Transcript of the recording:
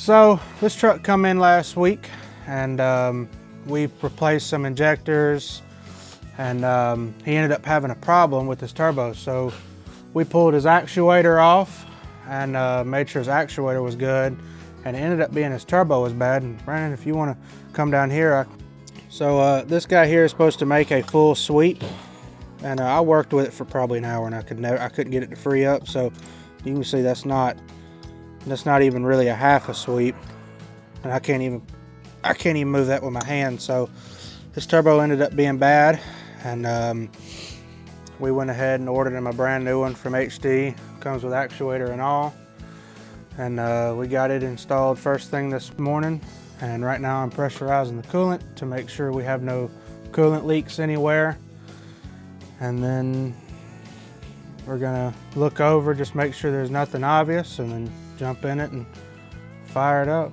So this truck come in last week, and we replaced some injectors, and he ended up having a problem with his turbo. So we pulled his actuator off and made sure his actuator was good, and it ended up being his turbo was bad. And Brandon, if you want to come down here, this guy here is supposed to make a full sweep, and I worked with it for probably an hour, and I couldn't get it to free up. So you can see that's not even really a half a sweep, and I can't even move that with my hand. So this turbo ended up being bad, and we went ahead and ordered him a brand new one from HD. Comes with actuator and all, and we got it installed first thing this morning. And right now I'm pressurizing the coolant to make sure we have no coolant leaks anywhere, and then we're gonna look over, just make sure there's nothing obvious, and then jump in it and fire it up.